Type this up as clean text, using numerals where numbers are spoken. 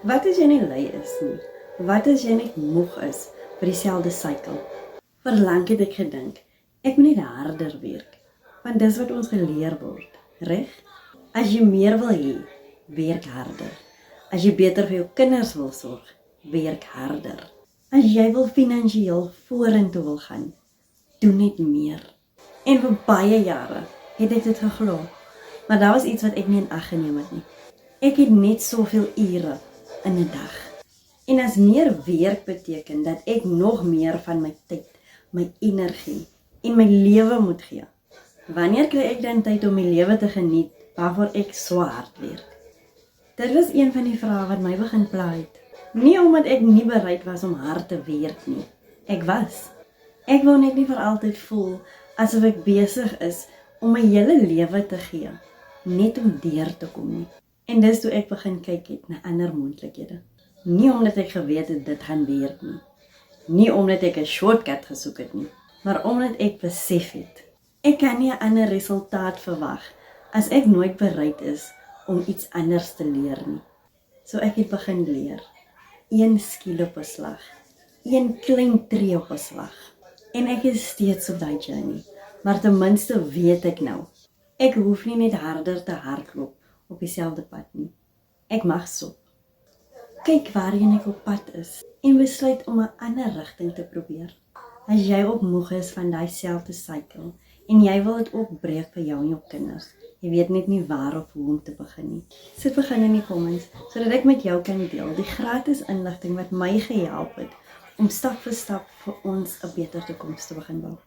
Wat as jy nie lui is nie? Wat as jy net moeg is vir dieselfde sykel? Vir lank het ek gedink, ek moet net harder werk, want dis wat ons geleer word, reg? As jy meer wil hê, werk harder. As jy beter vir jou kinders wil sorg, werk harder. As jy wil finansiëel vorentoe wil gaan, doen net meer. En vir baie jare het ek dit geglo, maar daar was iets wat ek nie in ag geneem het nie. Ek het net soveel ure in 'n dag. En as meer werk beteken dat ek nog meer van my tyd, my energie en my lewe moet gee. Wanneer kry ek dan tyd om my lewe te geniet waarvoor ek so hard werk? Dit was een van die vrae wat my begin pla het. Nie omdat ek nie bereid was om hard te werk nie. Ek was. Ek wou net nie vir altyd voel asof ek besig is om my hele lewe te gee, net om deur te kom nie. En dis toe ek begin kyk het na ander moontlikhede. Nie omdat ek geweet het dit gaan werk nie. Nie omdat ek 'n shortcut gesoek het nie, maar omdat ek besef het. Ek kan nie 'n ander resultaat verwag as ek nooit bereid is om iets anders te leer nie. So ek het begin leer. 1 skiel op 'n slag. 1 klein tree op 'n slag. En ek is steeds op daai journey. Maar ten minste weet ek nou. Ek hoef nie net harder te hardloop op dieselfde pad nie. Ek mag stop. Kyk waarheen ek op pad is en besluit om 'n ander rigting te probeer. As jy op moeg is van daai selfde sykel en jy wil dit opbreek vir jou en jou kinders, jy weet net nie waar of hoe om te begin nie. Sit begin in die comments sodat ek met jou kan deel die gratis inligting wat my gehelp het om stap vir stap vir ons 'n beter toekoms te begin bou.